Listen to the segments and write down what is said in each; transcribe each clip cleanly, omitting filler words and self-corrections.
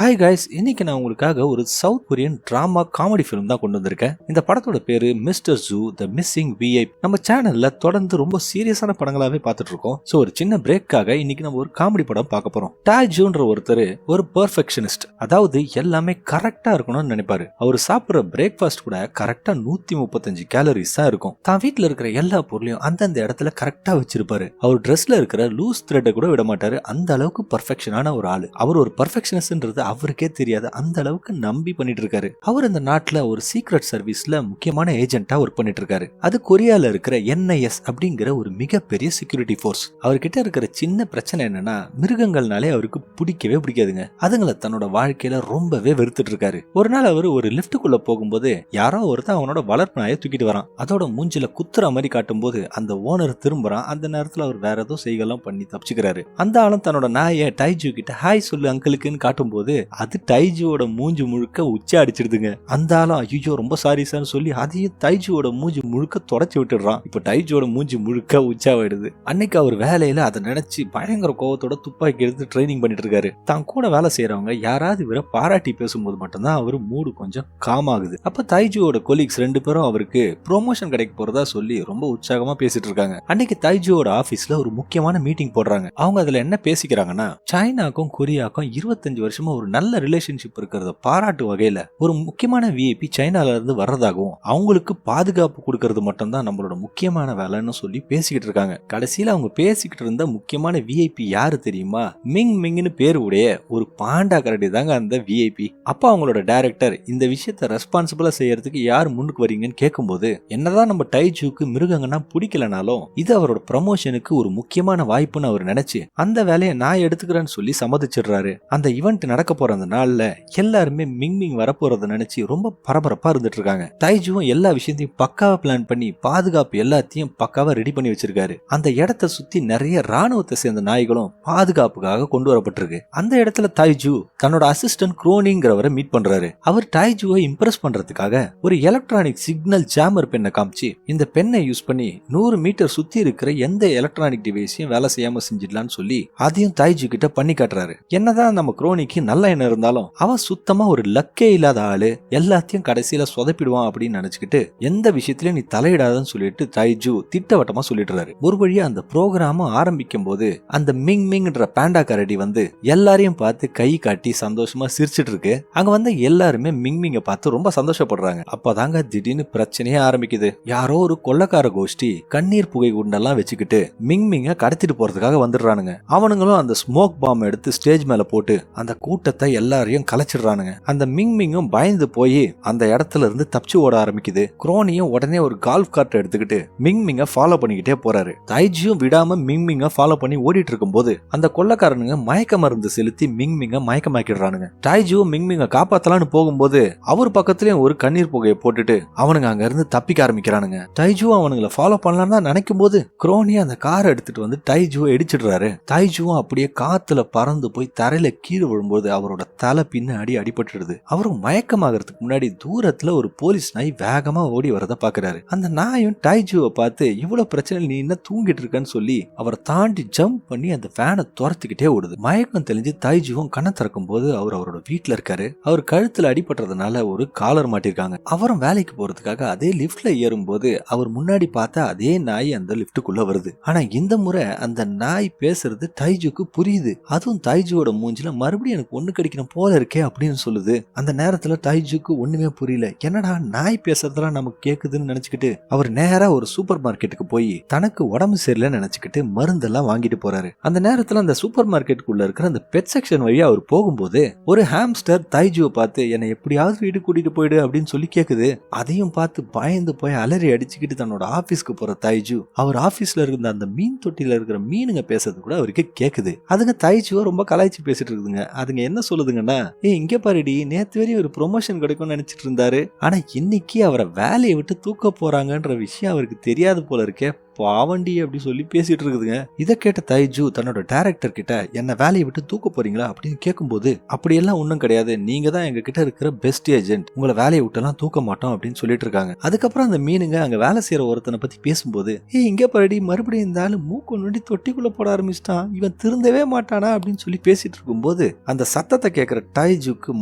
Hi guys, இன்னைக்கு நான் உங்களுக்காக ஒரு South Korean drama comedy film தான் கொண்டு வந்திருக்கேன். இந்த படத்தோட பேரு mister Zoo the missing VIP. நம்ம சேனல்ல தொடர்ந்து ரொம்ப சீரியஸான படங்களாவே பார்த்துட்டு இருக்கோம். சோ ஒரு சின்ன பிரேக்காக இன்னைக்கு நம்ம ஒரு காமெடி படம் பார்க்க போறோம். டாய் ஜூன்ற ஒருத்தர் ஒரு பெர்ஃபெக்ஷனிஸ்ட், அதாவது எல்லாமே கரெக்டா இருக்கணும்னு நினைப்பாரு. அவர் சாப்பிடுற பிரேக்ஃபாஸ்ட் கூட கரெக்டா 135 கேலரிஸ் தான் இருக்கும். தான் வீட்டுல இருக்கிற எல்லா பொருளையும் அந்தந்த இடத்துல கரெக்டா வச்சிருப்பாரு. அவர் ட்ரெஸ்ல இருக்கிற லூஸ் த்ரெட்டை கூட விட மாட்டாரு. அந்த அளவுக்கு பெர்ஃபெக்ஷனான ஒரு ஆளு. அவர் ஒரு பெர்ஃபெக்ஷனிஸ்ட்ன்றது அவருக்கே தெரியாது, அந்த அளவுக்கு நம்பி பண்ணிட்டு இருக்காரு. அவர் இந்த நாட்டுல ஒரு சீக்ரெட் சர்வீஸ்ல முக்கியமான ஏஜென்ட்டா ஒர்க் பண்ணிட்டு இருக்காரு. அது கொரியால இருக்கிற NIS அப்படிங்கிற ஒரு மிகப்பெரிய செக்யூரிட்டி ஃபோர்ஸ். அவர்கிட்ட இருக்கிற சின்ன பிரச்சனை என்னன்னா, மிருகங்கள்னாலே அவருக்கு பிடிக்கவே பிடிக்காதுங்க. அதுங்களை தன்னோட வாழ்க்கையில ரொம்பவே வெறுத்துட்டு இருக்காரு. ஒரு நாள் அவர் ஒரு லிப்டுக்குள்ள போகும்போது யாரோ ஒருத்தன் அவனோட வளர்ப்பு நாயை தூக்கிட்டு வரான். அதோட மூஞ்சில குத்துற மாதிரி காட்டும் போது அந்த ஓனர் திரும்புறான். அந்த நேரத்துல அவர் வேற ஏதோ செய்கலாம் பண்ணி தப்பிச்சுக்கிறாரு. அந்த ஆளும் தன்னோட நாயை டைஜூ கிட்ட ஹாய் சொல்லு அங்கிளுக்குன்னு காட்டும் போது அது டைஜுவோட மூஞ்சி முழுக்க உச்சி அடிச்சிடுதுங்க. அந்த ஆளும் ஐயோ ரொம்ப சாரி சார் சொல்லி அதையும் டைஜுவோட மூஞ்சி முழுக்க தொடச்சி விட்டுடுறான். இப்ப டைஜுவோட மூஞ்சி முழுக்க உச்சாவிடுது. அன்னைக்கு அவர் வேலையில அதை நினைச்சு பயங்கர கோவத்தோட துப்பாக்கி எடுத்து ட்ரைனிங் பண்ணிட்டு இருக்காரு. தான் கூட வேலை செய்யறவங்க யாராவது இவரை பாராட்டி பேசும்போது மட்டும்தான் அவரு மூடு கொஞ்சம் காம் ஆகுது. அப்ப தைஜுவோட கொலீக்ஸ் 2 பேரும் அவருக்கு ப்ரொமோஷன் கிடைக்க போறதா சொல்லி ரொம்ப உற்சாகமா பேசிட்டு இருக்காங்க. அன்னைக்கு தைஜுவோட ஆபீஸ்ல ஒரு முக்கியமான மீட்டிங் போடுறாங்க. அவங்க அதுல என்ன பேசிக்கிறாங்கன்னா, சைனாக்கும் கொரியாக்கும் 25 வருஷமா ஒரு நல்ல ரிலேஷன்ஷிப் இருக்கிறத பாராட்டு வகையில ஒரு முக்கியமான விஐபி சைனால இருந்து வர்றதாகவும் அவங்களுக்கு பாதுகாப்பு கொடுக்கறது மட்டும் தான் நம்மளோட முக்கியமான வேலைன்னு சொல்லி பேசிக்கிட்டு இருக்காங்க. கடைசியில அவங்க பேசிக்கிட்டு இருந்த முக்கியமான விஐபி யாரு தெரியுமா? மிங் மிங்னு பேரு உடைய ஒரு பாண்டா கரடி தாங்க அந்த விஐபி. அப்ப அவங்களோட டைரக்டர் இந்த விஷயத்த ரெஸ்பான்சிபிளா செய்யறதுக்கு யார் முன்னுக்கு வரீங்கன்னு கேட்கும்போது, என்னதான் நம்ம டைஜூக்கு மிருகங்கன்னா பிடிக்கலனாலும் இது அவரோட ப்ரமோஷனுக்கு ஒரு முக்கியமான வாய்ப்புன்னு அவர் நினைச்சு அந்த வேலையை நான் எடுத்துக்கிறேன்னு சொல்லி சம்மதிச்சிடுறாரு. அந்த ஈவென்ட் நடக்க போற அந்த நாள்ல எல்லாருமே மிங் மிங் வரப்போறத நினைச்சு ரொம்ப பரபரப்பா இருந்துட்டு இருக்காங்க. டைஜுவும் எல்லா விஷயத்தையும் பக்காவா பிளான் பண்ணி பாதுகாப்பு எல்லாத்தையும் பக்காவா ரெடி பண்ணி வச்சிருக்காரு. அந்த இடத்தை சுத்தி நிறைய ராணுவத்தை சேர்ந்த நாய்களும் பாதுகாப்புக்காக கொண்டு வரப்பட்டிருக்கு. அந்த இடத்துல டைஜு தன்னோட அசிஸ்டன்ட் குரோனிங்கிறவரை மீட் பண்றாரு. அவர் டைஜுவை இம்ப்ரெஸ் பண்றதுக்காக ஒரு எலக்ட்ரானிக் சிக்னல் ஜாமர் பெண்ணை காமிச்சு இந்த பெண்ணை யூஸ் பண்ணி 100 மீட்டர் சுத்தி இருக்கிற எந்த எலக்ட்ரானிக் டிவைஸையும் வேலை செய்யாம செஞ்சிடலான்னு சொல்லி அதையும் டைஜு கிட்ட பண்ணி காட்டுறாரு. என்னதான் நம்ம குரோனிக்கு நல்ல எண்ணம் இருந்தாலும் அவன் சுத்தமா ஒரு லக்கே இல்லாத ஆளு, எல்லாத்தையும் கடைசியில சொதப்பிடுவான் அப்படின்னு நினைச்சுக்கிட்டு எந்த விஷயத்திலயும் நீ தலையிடாதன்னு சொல்லிட்டு டைஜு திட்டவட்டமா சொல்லிடுறாரு. ஒரு வழியா அந்த ப்ரோக்ராம் ஆரம்பிக்கும் போது அந்த மிங் மிங்ன்ற பாண்டா கரடி வந்து எல்லாரையும் பார்த்து கை காட்டி சந்தோஷமா சிரிச்சிட்டு இருக்கு. அங்க வந்து எல்லாருமே மிங் மிங்க பார்த்து ரொம்ப சந்தோஷப்படுறாங்க. அப்பதாங்க திடீர்னு பிரச்சனையே ஆரம்பிக்குது. யாரோ ஒரு கொள்ளக்கார கோஷ்டி கண்ணீர் புகை குண்டெல்லாம் வச்சுக்கிட்டு மிங் மிங்க கடத்திட்டு போறதுக்காக வந்துடுறானுங்க. அவனுங்களும் அந்த ஸ்மோக் பாம் எடுத்து ஸ்டேஜ் மேல போட்டு அந்த கூட்டத்தை எல்லாரையும் கலைச்சிடுறானுங்க. அந்த மிங் மிங்கும் பயந்து போய் அந்த இடத்துல இருந்து தப்பிச்சு ஓட ஆரம்பிக்குது. குரோனியும் உடனே ஒரு கால்ஃப் கார்ட் எடுத்துக்கிட்டு மிங் மிங்க ஃபாலோ பண்ணிக்கிட்டே போறாரு. தைஜியும் விடாம மிங் மிங்க ஃபாலோ பண்ணி ஓடிட்டு இருக்கும் போது அந்த கொள்ளக்காரனுங்க மயக்க மருந்து செலுத்தி மிங் மிங்க மயக்கமாக்கிடுறானுங்க. டைஜுவும் மிங் மிங்க காப்பாத்தலான்னு போகும்போது அவர் பக்கத்துலயும் ஒரு கண்ணீர் புகையை போட்டுட்டு அவனுங்க அங்க இருந்து தப்பிக்க ஆரம்பிக்கிறானுங்க. டைஜுவும் அவனுங்களை ஃபாலோ பண்ணலாம்னு நினைக்கும் போது குரோனி அந்த காரை எடுத்துட்டு வந்து டைஜுவை இடிச்சிடுறாரு. டைஜுவும் அப்படியே காத்துல பறந்து போய் தரையில கீழே விழும்போது அவரோட தலை பின்னாடி அடிபட்டுடுது. அவரும் மயக்கமாகறதுக்கு முன்னாடி தூரத்துல ஒரு போலீஸ் நாய் வேகமா ஓடி வரத பாக்குறாரு. அந்த நாயும் டைஜுவை பார்த்து இவ்வளவு பிரச்சனை நீ என்ன தூங்கிட்டு இருக்கன்னு சொல்லி அவரை தாண்டி ஜம்ப் பண்ணி அந்த ஃபேனை துரத்துக்கிட்டே ஓடுது. மயக்கம் தெளிஞ்சு டைஜுவும் கண்ணை திறக்கும் போது அவர் அவரோட வீட்டுல இருக்காரு. அவர் கழுத்துல அடிபட்டதுனால ஒரு காலர் மாட்டிருக்காங்க. அவரும் வேலைக்கு போறதுக்காக அதே லிப்ட்ல ஏறும்போது அவர் முன்னாடி பார்த்தா அதே நாய் அந்த லிப்டுக்குள்ள வருது. ஆனா இந்த முறை அந்த நாய் பேசுறது டைஜுக்கு புரியுது. அதுவும் டைஜுவோட மூஞ்சில மறுபடியும் எனக்கு ஒண்ணு கிடைக்கணும் போல இருக்கே அப்படின்னு சொல்லுது. அந்த நேரத்துல டைஜுக்கு ஒண்ணுமே புரியல. என்னடா நாய் பேசுறதெல்லாம் நமக்கு கேக்குதுன்னு நினைச்சுக்கிட்டு அவர் நேரா ஒரு சூப்பர் மார்க்கெட்டுக்கு போய் தனக்கு உடம்பு சரியில்லைன்னு நினைச்சுக்கிட்டு மருந்தெல்லாம் வாங்கிட்டு போறாரு. அந்த நேரத்துல அந்த சூப்பர் மார்க்கெட்டுக்குள்ள இருக்கிற அந்த பெட் செக்ஷன் வழியா அவர் போகும்போது ஒரு ஹாம்ஸ்டர் டைஜுவை பார்த்து என்னை எப்படியாவது வீடு கூட்டிட்டு போயிடு அப்படின்னு சொல்லி கேக்குது. அதையும் பார்த்து பயந்து போய் அலறி அடிச்சுக்கிட்டு தன்னோட ஆபீஸ்க்கு போற டைஜு அவர் ஆபீஸ்ல இருந்த அந்த மீன் தொட்டில இருக்கிற மீனுங்க பேசுறது கூட அவருக்கு கேக்குது. அதுங்க டைஜுவை ரொம்ப கலாய்ச்சி பேசிட்டு இருக்குதுங்க. அதுங்க என்ன சொல்லுதுங்கன்னா, இங்க பாருடி நேத்து வரையும் ஒரு ப்ரொமோஷன் கிடைக்கும்னு நினைச்சிட்டு இருந்தாரு, ஆனா இன்னைக்கு அவரை வேலையை விட்டு தூக்க போறாங்கன்ற விஷயம் அவருக்கு தெரியாது போல இருக்கே, பாவண்டி அப்படி சொல்லி பேசிட்டு இருக்குதுங்க. இதை கேட்ட தைஜு தன்னோட டைரக்டர் கிட்ட என்ன வேலையை விட்டு தூக்க போறீங்களா அப்படின்னு கேட்கும்போது, அப்படியெல்லாம் ஒன்றும் கிடையாது, நீங்க தான் எங்க கிட்ட இருக்கிற பெஸ்ட் ஏஜென்ட், உங்களை வேலையை விட்டெல்லாம் தூக்க மாட்டோம் அப்படின்னு சொல்லிட்டு இருக்காங்க. அதுக்கப்புறம் அந்த மீனுங்க அங்க வேலை செய்யற ஒருத்தனை பத்தி பேசும்போது, இங்க படி மறுபடியும் இந்த ஆளு மூக்கு நோண்டி தொட்டிக்குள்ள போட ஆரம்பிச்சிட்டான், இவன் திருந்தவே மாட்டானா அப்படின்னு சொல்லி பேசிட்டு இருக்கும்போது அந்த சத்தத்தை கேட்கிற தைஜுக்கு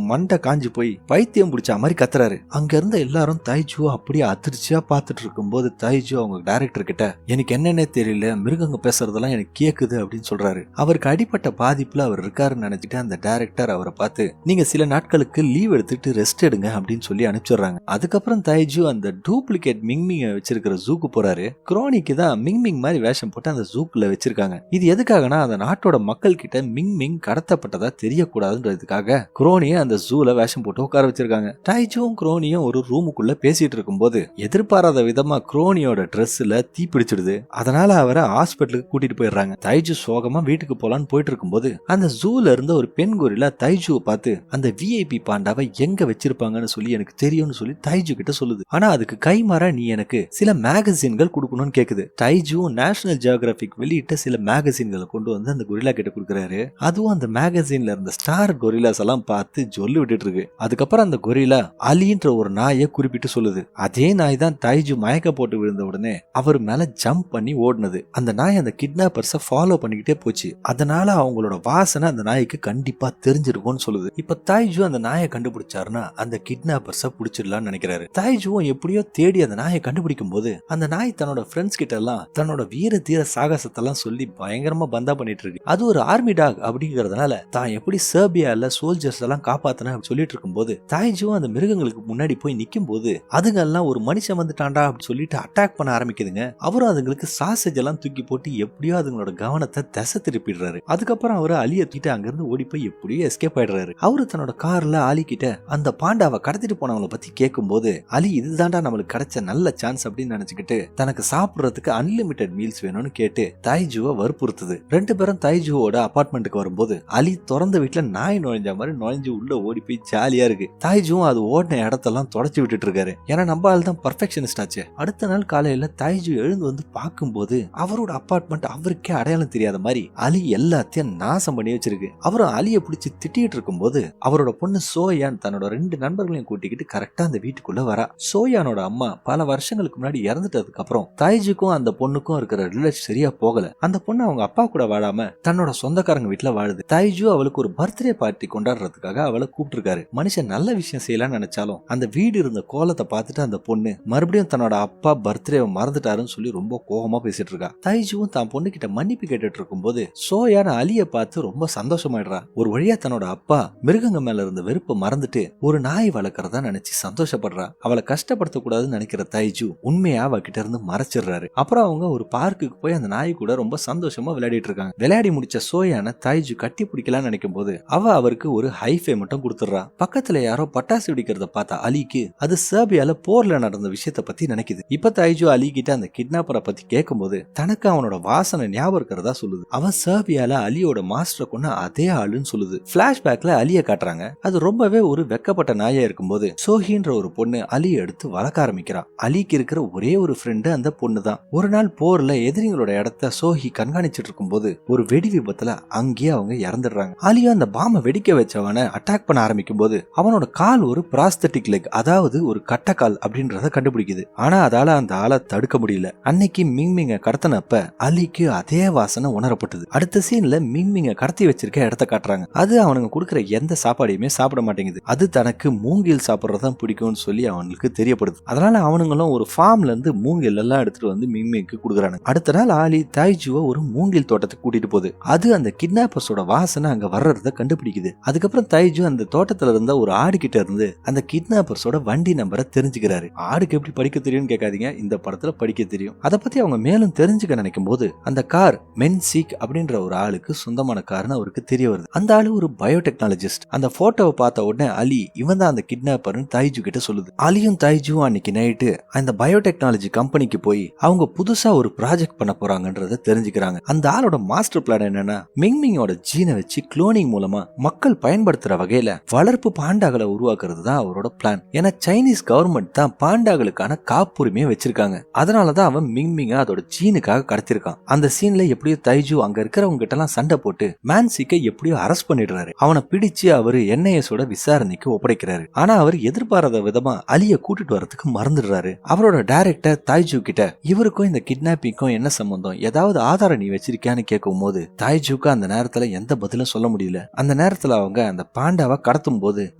மண்டை காஞ்சு போய் பைத்தியம் பிடிச்ச மாதிரி கத்துறாரு. அங்க இருந்த எல்லாரும் தைஜு அப்படியே அதிர்ச்சியா பார்த்துட்டு இருக்கும்போது தைஜு அவங்க டைரக்டர் கிட்ட எனக்கு என்னன்னே தெரியல, மிருகங்க பேசுறதெல்லாம் எனக்கு கேக்குது அப்படின்னு சொல்றாரு. அவருக்கு அடிப்பட்ட பாதிப்புல அவர் இருக்காருன்னு நினைச்சிட்டு அந்த டைரக்டர் அவரை பார்த்து நீங்க சில நாட்களுக்கு லீவ் எடுத்துட்டு ரெஸ்ட் எடுங்க அப்படின்னு சொல்லி அனுப்பிச்சிடுறாங்க. அதுக்கப்புறம் தைஜு அந்த டூப்ளிகேட் மிங்மிங்க வச்சிருக்கிற ஜூக்கு போறாரு. குரோனிக்கு தான் மிங்மிங் மாதிரி வேஷம் போட்டு அந்த ஜூக்குள்ள வச்சிருக்காங்க. இது எதுக்காகனா அந்த நாட்டோட மக்கள் கிட்ட மிங்மிங் கடத்தப்பட்டதா தெரியக்கூடாதுன்றதுக்காக குரோனியை அந்த ஜூல வேஷம் போட்டு உட்கார வச்சிருக்காங்க. தைஜுவும் குரோனியும் ஒரு ரூமுக்குள்ள பேசிட்டு இருக்கும்போது எதிர்பாராத விதமா குரோனியோட ட்ரெஸ்ல தீ பிடிச்சிடுது. அதனால அவரை ஹாஸ்பிட்டலுக்கு கூட்டிட்டு போயிடுறாங்க. தைஜு சோகமா வீட்டுக்கு போலான்னு போயிட்டு இருக்கும்போது அந்த ஜூல இருந்த ஒரு பெண் கொரில்லா தைஜுவை பார்த்து அந்த விஐபி பாண்டாவை எங்க வச்சிருப்பாங்கன்னு சொல்லி எனக்கு தெரியும்னு சொல்லி தைஜு கிட்ட சொல்லுது. ஆனா அதுக்கு கைமாறா நீ எனக்கு சில மேகசின்கள் கொடுக்கணும்னு கேக்குது. தைஜுவும் நேஷனல் ஜியோகிராபிக் வெளியிட்ட சில மேகசின்களை கொண்டு வந்து அந்த கொரில்லா கிட்ட கொடுக்குறாரு. அதுவும் அந்த மேகசின்ல இருந்த ஸ்டார் கொரில்லாஸ் எல்லாம் பார்த்து சொல்லி விட்டுட்டு இருக்கு. அதுக்கப்புறம் அந்த கொரில்லா அலின்ற ஒரு நாயை குறிப்பிட்டு சொல்லுது. அதே நாய் தான் தைஜு மயக்க போட்டு விழுந்த உடனே அவர் மேல ஜம்ப் பண்ணி ஓடுனது. அந்த நாய் அந்த கிட்னாப்பர்ஸ ஃபாலோ பண்ணிக்கிட்டே போச்சு. அதனால அவங்களோட வாசனை அந்த நாய்க்கு கண்டிப்பா தெரிஞ்சிருக்கும்னு சொல்லுது. இப்ப தைஜு அந்த நாயை கண்டுபிடிச்சாருன்னா அந்த கிட்னாப்பர்ஸ பிடிச்சிடலாம்னு நினைக்கிறாரு. தைஜுவும் எப்படியோ தேடி அந்த நாயை கண்டுபிடிக்கும் போது அந்த நாய் தன்னோட ஃப்ரெண்ட்ஸ் கிட்ட எல்லாம் தன்னோட வீர தீர சாகசத்தெல்லாம் சொல்லி பயங்கரமா பந்தா பண்ணிட்டு இருக்கு. அது ஒரு ஆர்மி டாக் அப்படிங்கறதுனால தான் எப்படி சர்பியால சோல்ஜர்ஸ் எல்லாம் காப்பாத்தின சொல்லிட்டு இருக்கும்போது தைஜுவும் அந்த மிருகங்களுக்கு முன்னாடி போய் நிக்கும் போது அதுங்க எல்லாம் ஒரு மனுஷன் வந்துட்டான்டா அப்படின்னு சொல்லிட்டு அட்டாக் பண்ண ஆரம்பிக்குதுங்க. அவரும் அதுங்களுக்கு சாசேஜ் எல்லாம் தூக்கி போட்டு எப்படியோ அதுங்களோட கவனத்தை திசை திருப்பிடுறாரு. அதுக்கப்புறம் அவரு அலியை தூக்கிட்டு அங்கிருந்து ஓடி போய் எப்படியோ எஸ்கேப் ஆயிடுறாரு. அவரு தன்னோட கார்ல அலி கிட்ட அந்த பாண்டாவை கடத்திட்டு போனவங்களை பத்தி கேட்கும் போது அலி இதுதான்டா நம்மளுக்கு கிடைச்ச நல்ல சான்ஸ் அப்படின்னு நினைச்சுக்கிட்டு தனக்கு சாப்பிடுறதுக்கு அன்லிமிட்டெட் மீல்ஸ் வேணும்னு கேட்டு தைஜுவை வற்புறுத்துது. ரெண்டு பேரும் தைஜுவோட அபார்ட்மெண்ட்டுக்கு வரும்போது அலி திறந்த வீட்டுல நாய் நுழைஞ்ச மாதிரி நுழைஞ்சு உள்ள ஓடி போய் ஜாலியா இருக்கு. தைஜுவும் அது ஓடின இடத்தெல்லாம் தொடச்சு விட்டுட்டு இருக்காரு. ஏன்னா நம்ம ஆள் தான் பர்ஃபெக்ஷனிஸ்ட் ஆச்சு. அடுத்த நாள் காலையில தைஜு எழுந்து வந்து பார்க்கும்போது அவரோட அபார்ட்மெண்ட் அவருக்கே அடையாளம் தெரியாத மாதிரி அலி எல்லாத்தையும் நாசம் பண்ணி வச்சிருக்கு. அவரும் அலியை பிடிச்சி திட்டிட்டு இருக்கும் போது அவரோட பொண்ணு சோயான் தன்னோட 2 நண்பர்களையும் கூட்டிக்கிட்டு கரெக்டா அந்த வீட்டுக்குள்ள வரா. சோயானோட அம்மா பல வருஷங்களுக்கு முன்னாடி இறந்துட்டதுக்கு அப்புறம் தைஜுக்கும் அந்த பொண்ணுக்கும் இருக்கிற ரிலேஷன் சரியா போகல. அந்த பொண்ணு அவங்க அப்பா கூட வாழாம தன்னோட சொந்தக்காரங்க வீட்டுல வாழுது. தைஜு அவளுக்கு ஒரு பர்த்டே பார்ட்டி கொண்டாடுறதுக்காக அவளை கூப்பிட்டுருக்காரு. மனுஷன் நல்ல விஷயம் செய்யலாம்னு நினைச்சாலும் அந்த வீடு இருந்த கோலத்தை பார்த்துட்டு அந்த பொண்ணு மறுபடியும் தன்னோட அப்பா பர்த்டே மறந்துட்டாருன்னு சொல்லி ரொம்ப கோபமா பேசிட்டு இருக்கா. தைஜுவும் தான் பொண்ணு கிட்ட மன்னிப்பு கேட்டுட்டு இருக்கும் போது சோயான அலியை பார்த்து ரொம்ப சந்தோஷமாயிடுறா. ஒரு வழியா தன்னோட அப்பா மிருகங்க மேல இருந்த வெறுப்பை மறந்துட்டு ஒரு நாய் வளர்க்கறதா நினைச்சு சந்தோஷப்படுறா. அவளை கஷ்டப்படுத்த கூடாதுன்னு நினைக்கிற தைஜு உண்மையா அவகிட்ட இருந்து மறைச்சிடுறாரு. அப்புறம் அவங்க ஒரு பார்க்குக்கு போய் அந்த நாய் கூட ரொம்ப சந்தோஷமா விளையாடிட்டு இருக்காங்க. விளையாடி முடிச்ச சோயான தைஜு கட்டி பிடிக்கலாம்னு நினைக்கும் போது அவருக்கு ஒரு ஹைஃபை மட்டும் கொடுத்துடுறா. பக்கத்துல யாரோ பட்டாசு வெடிக்கிறத பார்த்தா அலிக்கு அது சர்பியால போர்ல நடந்த விஷயத்த பத்தி நினைக்குது. இப்ப தைஜு அலி கிட்ட அந்த கிட்னாப்பரை பத்தி கேட்கும்போது தனக்கு அவனோட வாசனை ஞாபகம் இருக்கிறதா சொல்லுது. அவன் சர்பியால அலியோட மாஸ்டரை கொண்டு அதே ஆளுன்னு சொல்லுது. பிளாஷ்பேக்ல அலியை காட்டுறாங்க. அது ரொம்பவே ஒரு வெக்கப்பட்ட நாயா இருக்கும்போது சோஹின்ற ஒரு பொண்ணு அலியை எடுத்து வளர்க்க ஆரம்பிக்கிறா. அலிக்கு இருக்கிற ஒரே ஒரு ஃப்ரெண்டு அந்த பொண்ணு தான். ஒரு நாள் போர்ல எதிரிகளோட இடத்த சோஹி கண்காணிச்சிட்டு இருக்கும் போது ஒரு வெடி விபத்துல அங்கேயே அவங்க இறந்துடுறாங்க. அலியும் அந்த பாம்பை வெடிக்க வச்சவனை அட்டாக் பண்ண ஆரம்பிக்கும் போது அவனோட கால் ஒரு பிராஸ்தட்டிக் லெக், அதாவது ஒரு கட்டக்கால் அப்படின்றத கண்டுபிடிக்குது. ஆனா அதால அந்த ஆளை தடுக்க முடியல. அன்னைக்கு மிங்மிங்க கடத்தினப்ப அலிக்கு அதே வாசனை உணரப்பட்டது. அடுத்த சீன்ல மிங்மிங்க கடத்தி வச்சிருக்க இடத்த காட்டுறாங்க. அது அவனுங்க கொடுக்குற எந்த சாப்பாடையுமே சாப்பிட மாட்டேங்குது. அது தனக்கு மூங்கில் சாப்பிட்றதான் பிடிக்கும்னு சொல்லி அவனுக்கு தெரியப்படுது. அதனால அவனுங்களும் ஒரு ஃபார்ம்ல இருந்து மூங்கில் எல்லாம் எடுத்துட்டு வந்து மிங்மிங்க்கு கொடுக்குறாங்க. அடுத்த நாள் ஆலி தைஜுவை ஒரு மூங்கில் தோட்டத்துக்கு கூட்டிட்டு போகுது. அது அந்த கிட்னாப்பர்ஸோட வாசனை அங்க வர்றத கண்டுபிடிக்குது. அதுக்கப்புறம் தைஜு அந்த தோட்டத்துல இருந்த ஒரு ஆடு கிட்ட இருந்து அந்த கிட்னாப்பர்ஸோட வண்டி நம்பரை தெரிஞ்சுக்கிறாரு. ஆடுக்கு எப்படி படிக்க தெரியும்னு கேட்காதீங்க, இந்த படத்துல படிக்க தெரியும். அதை பத்தி அவங்க மேலும் தெரிஞ்சுக்க நினைக்கும் போது அந்த கார் மென்சிக் அப்படின்ற ஒரு ஆளுக்கு சொந்தமான கார்னு அவருக்கு தெரிய வருது. அந்த ஆளு ஒரு பயோடெக்னாலஜிஸ்ட். அந்த போட்டோவை பார்த்த உடனே அலி இவன் தான் அந்த கிட்னாப்பர்னு தைஜு கிட்ட சொல்லுது. அலியும் தைஜுவும் அன்னைக்கு நைட்டு அந்த பயோடெக்னாலஜி கம்பெனிக்கு போய் அவங்க புதுசா ஒரு ப்ராஜெக்ட் பண்ண போறாங்கன்றத தெரிஞ்சுக்கிறாங்க. அந்த ஆளோட மாஸ்டர் பிளான் என்னன்னா மிங்மிங்கோட ஜீனை வச்சு குளோனிங் மூலமா மக்கள் பயன்படுத்துற வகையில வளர்ப்பு பாண்டாக்களை உருவாக்குறது தான் அவரோட பிளான். ஏன்னா சைனீஸ் கவர்மெண்ட் தான் பாண்டாக்களுக்கான காப்புரிமையை வச்சிருக்காங்க. அதனாலதான் அவன் மிங் மிங்மிங்க அதோட ஜீனுக்காக கடத்திருக்கான். அந்த சீன்ல எப்படியோ தைஜு அங்க இருக்கிறவங்க கிட்ட எல்லாம் சண்டை போட்டு மேன்சிக்கை எப்படியோ அரெஸ்ட் பண்ணிடுறாரு. அவனை பிடிச்சு அவரு என்ஐஎஸோட விசாரணைக்கு ஒப்படைக்கிறாரு. ஆனா அவர் எதிர்பாராத விதமா அலிய கூட்டிட்டு வரதுக்கு மறந்துடுறாரு. அவரோட டைரக்டர் தைஜு கிட்ட இவருக்கும் இந்த கிட்னாப்பிங்கும் என்ன சம்பந்தம், ஏதாவது ஆதாரம் நீ வச்சிருக்கியான்னு கேட்கும் போது தைஜுக்கு அந்த நேரத்துல எந்த பதிலும் சொல்ல முடியல. அந்த நேரத்துல அவங்க அந்த பாண்டாவை கடத்தும் போது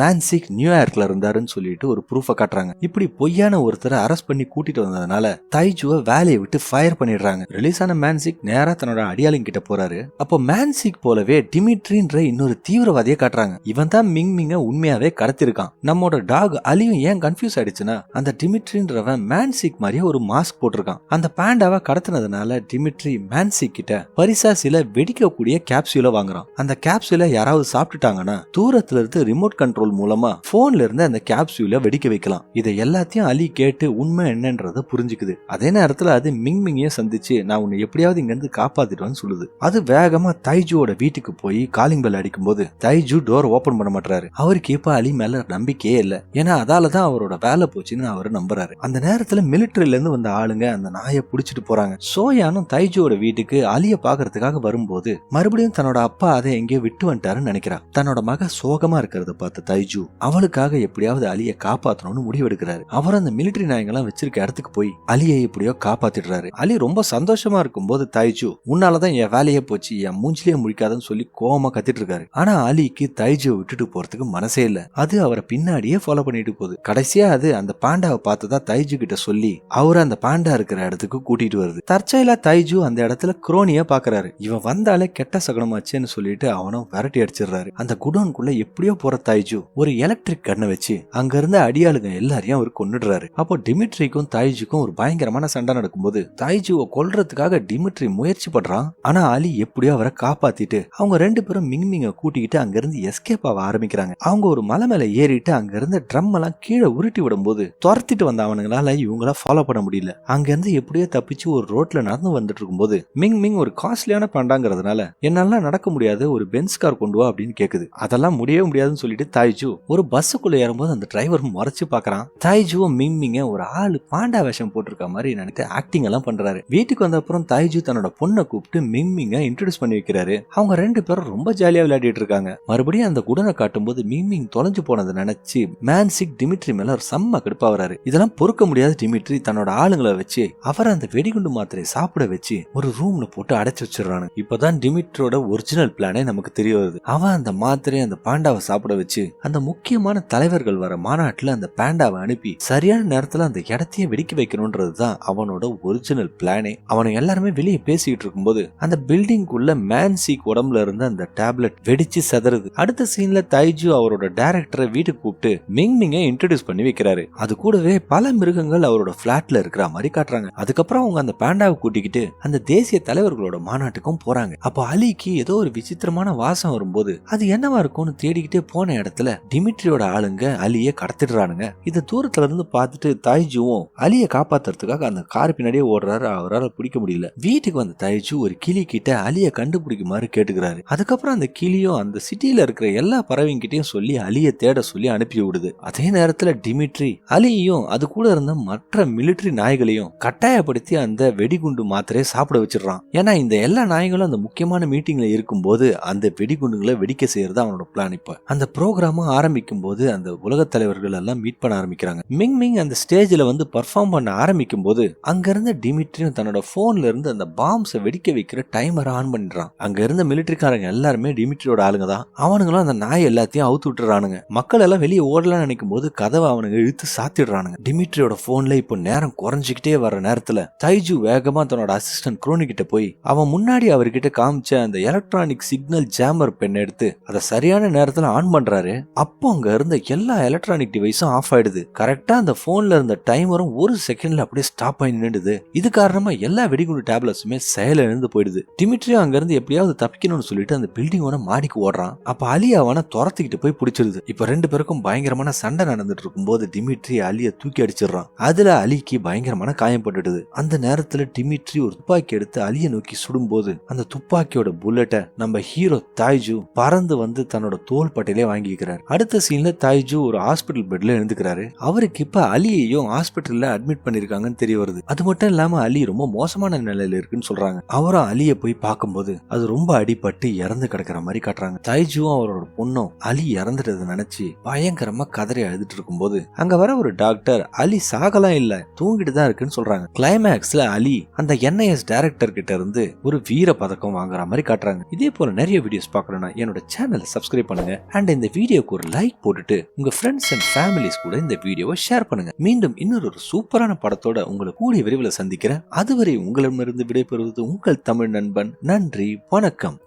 மேன்சிக் நியூயார்க்ல இருந்தாருன்னு சொல்லிட்டு ஒரு ப்ரூஃப காட்டுறாங்க. இப்படி பொய்யான ஒருத்தரை அரெஸ்ட் பண்ணி கூட்டிட்டு வந்ததுனால தைஜுவை வேலையை விட்டு ஃபயர் பண்ணிடுறாங்க. ரிலீஸ் ஆன மேன்சிக் நேரா தன்னோட அடியாளிங்க கிட்ட போறாரு. அப்போ மேன்சிக் போலவே டிமிட்ரின்ற இன்னொரு தீவிரவாதியை காட்டுறாங்க. இவன் தான் மிங்மிங்க உண்மையாவே கடத்திருக்கான். நம்மோட டாக் அலியும் ஏன் கன்ஃபியூஸ் ஆயிடுச்சுன்னா அந்த டிமிட்ரின்றவன் மேன்சிக் மாதிரியே ஒரு மாஸ்க் போட்டிருக்கான். அந்த பாண்டாவை கடத்தினதுனால டிமிட்ரி மேன்சிக் கிட்ட பரிசா சில வெடிக்கக்கூடிய கேப்சூலை வாங்குறான். அந்த கேப்சூலை யாராவது சாப்பிட்டுட்டாங்கன்னா தூரத்துல இருந்து ரிமோட் கண்ட்ரோல் மூலமா போன்ல இருந்து அந்த கேப்சூலை வெடிக்க வைக்கலாம். இதை எல்லாத்தையும் அலி கேட்டு உண்மை என்னன்றத புரிஞ்சுக்குது. அதே நேரத்துல அது மிங்மிங்கிய சந்திச்சு நான் உன்னை எப்படியாவது இங்க இருந்து காப்பாத்திடுவேன்னு சொல்லுது. அது வேகமா தைஜுவோட வீட்டுக்கு போய் காலிங் பெல் அடிக்கும் போது தைஜு டோர் ஓபன் பண்ண மாட்டாரு. அவருக்கு இப்ப அலி மேல நம்பிக்கையே இல்ல. ஏன்னா அதாலதான் அவரோட வேலை போச்சுன்னு அவரு நம்புறாரு. அந்த நேரத்துல மிலிட்டரியில இருந்து வந்த ஆளுங்க அந்த நாயை புடிச்சிட்டு போறாங்க. சோயானும் தைஜுவோட வீட்டுக்கு அலிய பாக்குறதுக்காக வரும்போது மறுபடியும் தன்னோட அப்பா அதை எங்கேயோ விட்டு வந்துட்டாருன்னு நினைக்கிறா. தன்னோட மக சோகமா இருக்கிறத பார்த்த தைஜு அவளுக்காக எப்படியாவது அலிய காப்பாத்தணும்னு முடிவெடுக்கிறாரு. அவர் அந்த மிலிட்டரி நாயங்கெல்லாம் வச்சிருக்க இடத்துக்கு போய் அலியை எப்படியோ காப்பாத்திடுறாரு. அலி ரொம்ப சந்தோஷமா இருக்கும் போது தைஜு உன்னாலதான் என் வேலையே போச்சு, என் மூஞ்சிலேயே முடிக்காதுன்னு சொல்லி கோவமா கத்திட்டு இருக்காரு. ஆனா அலிக்கு தைஜுவை விட்டுட்டு போறதுக்கு மனசே இல்ல. அது அவரை பின்னாடியே ஃபாலோ பண்ணிட்டு போகுது. கடைசியா அது அந்த பாண்டாவை பார்த்ததா தைஜு கிட்ட சொல்லி அவரை அந்த பாண்டா இருக்கிற இடத்துக்கு கூட்டிட்டு வருது. தற்செயலா தைஜு அந்த இடத்துல குரோனிய பாக்குறாரு. இவன் வந்தாலே கெட்ட சகனமாச்சேன்னு சொல்லிட்டு அவனும் விரட்டி அடிச்சிடுறாரு. அந்த குடோனுக்குள்ள எப்படியோ போற தைஜு ஒரு எலக்ட்ரிக் கண்ணை வச்சு அங்க இருந்த அடியாளுங்க எல்லாரையும் அவர் கொன்னுடுறாரு. அப்போ டிமிட்ரிக்கும் தைஜுக்கும் ஒரு பயங்கரமான சண்டை நடக்கும்போது தைஜுவை கொல்றதுக்காக டிமிட்ரி முயற்சி பண்றான். ஆனா அலி எப்படியோ அவரை காப்பாத்திட்டு அவங்க ரெண்டு பேரும் மிங்மிங்க கூட்டிக்கிட்டு அங்க இருந்து எஸ்கேப் ஆக ஆரம்பிக்கிறாங்க. அவங்க ஒரு மலை மேல ஏறிட்டு அங்க இருந்த ட்ரம் எல்லாம் கீழே உருட்டி விடும் போது துரத்திட்டு வந்த அவனுங்களால இவங்கள ஃபாலோ பண்ண முடியல. அங்க இருந்து எப்படியோ தப்பிச்சு ஒரு ரோட்ல நடந்து வந்துட்டு இருக்கும்போது மிங்மிங் ஒரு காஸ்ட்லியான பாண்டாங்கிறதுனால என்னால நடக்க முடியாது, ஒரு பென்ஸ் கார் கொண்டு வா அப்படின்னு கேக்குது. அதெல்லாம் முடியவே முடியாதுன்னு சொல்லிட்டு தைஜு ஒரு பஸ்ஸுக்குள்ள ஏறும்போது அந்த டிரைவர் மறைச்சு பாக்குறான். தைஜுவும் மிங்மிங்க ஒரு ஆளு பாண்டா வேஷம் போட்டிருக்க மாதிரி நினைத்து ஆக்டிங் எல்லாம் பண்றாரு. வீட்டுக்கு வந்த அப்புறம் தைஜு தன்னோட பொண்ணை கூப்பிட்டு மிங்மிங்க இன்ட்ரோடியூஸ் பண்ணி வைக்கிறாரு. அவங்க ரெண்டு பேரும் ரொம்ப ஜாலியா விளையாடிட்டு இருக்காங்க. மறுபடியும் அந்த குடனை காட்டும் போது மிங்மிங் தொலைஞ்சு போனதை நினைச்சு மேன்சிக் டிமிட்ரி மேல ஒரு செம்ம கடுப்பாவறாரு. இதெல்லாம் பொறுக்க முடியாத டிமிட்ரி தன்னோட ஆளுங்களை வச்சு அவரை அந்த வெடிகுண்டு மாத்திரையை சாப்பிட வச்சு ஒரு ரூம்ல போட்டு அடைச்சு வச்சிடறானு. இப்பதான் டிமிட்ரியோட ஒரிஜினல் பிளானே நமக்கு தெரிய வருது. அவன் அந்த மாத்திரையை அந்த பாண்டாவை சாப்பிட வச்சு அந்த முக்கியமான தலைவர்கள் வர மாநாட்டுல அந்த பாண்டாவை அனுப்பி சரியான நேரத்துல அந்த இடத்தையே வெடிக்க வைக்கணும்ன்றதுதான் அவனோட ஒரிஜினல் பிளானே. அவனை எல்லாருமே வெளியே பேசிட்டு இருக்கும்போது அந்த பில்டிங்குள்ள மேன்சிக் உடம்புல இருந்த அந்த டேப்லெட் வெடிச்சு செதறுது. அடுத்த சீன்ல தைஜு அவரோட டைரக்டரை வீட்டுக்கு கூப்பிட்டு மிங்மிங்க இன்ட்ரோடியூஸ் பண்ணி வைக்கிறாரு. அது கூடவே பல மிருகங்கள் அவரோட பிளாட்ல இருக்கிற மாதிரி காட்டுறாங்க. அதுக்கப்புறம் அவங்க அந்த பாண்டாவை கூட்டிக்கிட்டு அந்த தேசிய தலைவர்களோட மாநாட்டுக்கும் போறாங்க. அப்போ அலிக்கு ஏதோ ஒரு விசித்திரமான வாசம் வரும்போது அது என்னவா இருக்கும்னு தேடிக்கிட்டே போன இடத்துல டிமிட்ரியோட ஆளுங்க அலிய கடத்திடுறானுங்க. இத தூரத்துல இருந்து பார்த்துட்டு தைஜுவும் அலிய காப்பாத்துறதுக்காக அந்த கார் பின்னாடியே ஓடுறாரு. அவரால் பிடிக்க முடியல. வீட்டுக்கு வந்த தைஜு ஒரு கிளி கிட்ட அலிய கண்டுபிடிக்குமாறு கேட்டுக்கிறாரு. அதுக்கப்புறம் அந்த கிளியும் அந்த சிட்டியில இருக்கிற எல்லா பறவைங்கிட்டையும் சொல்லி அலிய தேட சொல்லி அனுப்பி விடுது. அதே நேரத்துல டிமிட்ரி அலியையும் அது கூட இருந்த மற்ற மிலிட்டரி நாய்களையும் கட்டாயப்படுத்தி அந்த வெடிகுண்டு மாத்திரையை சாப்பிட வச்சிடறான். ஏன்னா இந்த எல்லா நாய்களும் அந்த முக்கியமான மீட்டிங்ல இருக்கும்போது அந்த வெடிகுண்டுகளை வெடிக்க செய்யறது அவனோட பிளான். இப்ப அந்த ப்ரோக்ராமும் ஆரம்பிக்கும் போது அந்த உலக தலைவர்கள் எல்லாம் மீட் பண்ண ஆரம்பிக்கிறாங்க. மிங்மிங் அந்த ஸ்டேஜ்ல வந்து பர்ஃபார்ம் பண்ண ஆரம்பிக்கும் போது அங்க இருந்த டிமிட்ரியும் தன்னோட போன்ல இருந்து அந்த பாம்ஸை வெடிக்க வைக்கிற டைமரை ஆன் பண்ணிடுறான். அங்க இருந்த மிலிட்டரிக்காரங்க எல்லாருமே டிமிட்ரியோட ஆளுங்க தான். அவனுங்களும் அந்த நாய் எல்லாத்தையும் அவுத்து விட்டுறானுங்க. மக்கள் எல்லாம் வெளியே ஓடலாம் நினைக்கும் போது கதவை அவனுங்க இழுத்து சாத்திடுறானுங்க. டிமிட்ரியோட போன்ல இப்போ நேரம் குறைஞ்சிக்கிட்டே வர நேரத்துல தைஜு வேகமா தன்னோட அசிஸ்டன்ட் குரோனி கிட்ட போய் அவன் முன்னாடி அவர்கிட்ட காமிச்ச அந்த எலக்ட்ரானிக் சிக்னல் ஜாமர் பென் எடுத்து அதை சரியான நேரத்துல ஆன் பண்றாரு. அப்போ அங்க இருந்த எல்லா எலக்ட்ரானிக் டிவைஸும் ஆஃப் ஆயிடுது. கரெக்டா அந்த போன்ல இருந்த டைமரும் ஒரு செகண்ட்ல அப்படியே ஸ்டாப் ஆகி நின்றுது. இது காரணமா எல்லா வெடிகுண்டு டேப்லெட்ஸுமே செயலிழந்து போயிடுது. டிமிட்ரியும் அங்க இருந்து எப்படியாவது தப்பிக்கணும்னு சொல்லிட்டு அந்த பில்டிங்கோட மாடிக்கு ஓடுறான். அப்ப அலி அவனை துரத்திக்கிட்டு போய் பிடிச்சிருது. இப்ப ரெண்டு பேருக்கும் பயங்கரமான சண்டை நடந்துட்டு இருக்கும் போது டிமிட்ரி அலிய தூக்கி அடிச்சிடறான். அதுல அலிக்கு பயங்கரமான காயம் பட்டுடுது. அந்த நேரத்துல டிமிட்ரி ஒரு துப்பாக்கி எடுத்து அலிய நோக்கி சுடும்போது அந்த துப்பாக்கியோட புல்லட்டை நம்ம ஹீரோ தைஜு பறந்து வந்து தன்னோட தோல் பட்டையிலே வாங்கிக்கிறார். அடுத்த சீன்ல தைஜு ஒரு ஹாஸ்பிட்டல் பெட்ல எழுந்துக்கிறாரு. அவருக்கு இப்ப அலியையும் ஹாஸ்பிட்டல்ல அட்மிட் பண்ணிருக்காங்கன்னு தெரிய வருது. அது மட்டும் இல்லாம அலி ரொம்ப மோசமான நிலையில இருக்குன்னு சொல்றாங்க. அவரும் அலியை போய் பார்க்கும்போது அது ரொம்ப அடிபட்டு இறந்து கிடக்குற மாதிரி காட்டுறாங்க. தைஜுவும் அவரோட பொண்ணும் அலி இறந்துட்டதை நினைச்சு பயங்கரமா கதறி அழுதுட்டு இருக்கும்போது அங்க வர ஒரு டாக்டர் அலி சாகலாம் இல்ல, தூங்கிட்டு தான் இருக்குன்னு சொல்றாங்க. கிளைமேக்ஸ்ல அலி அந்த என்ஐஎஸ் டைரக்டர் கிட்ட இருந்து ஒரு வீர பதக்கம் வாங்குற மாதிரி காட்டுறாங்க. இதே போல நிறைய வீடியோஸ் பார்க்கணும்னா என்னோட சேனலை சப்ஸ்கிரைப் பண்ணுங்க. அண்ட் இந்த வீடியோக்கு ஒரு லைக் போட்டுட்டு உங்க ஃப்ரெண்ட்ஸ் அண்ட் ஃபேமிலிஸ் கூட இந்த வீடியோவை ஷேர் பண்ணுங்க. மீண்டும் இன்னொரு சூப்பரான படத்தோட உங்களை கூடிய விரைவில் சந்திக்கிறேன். அதுவரை உங்களிடமிருந்து விடைபெறுவது உங்கள் தமிழ் நண்பன். நன்றி, வணக்கம்.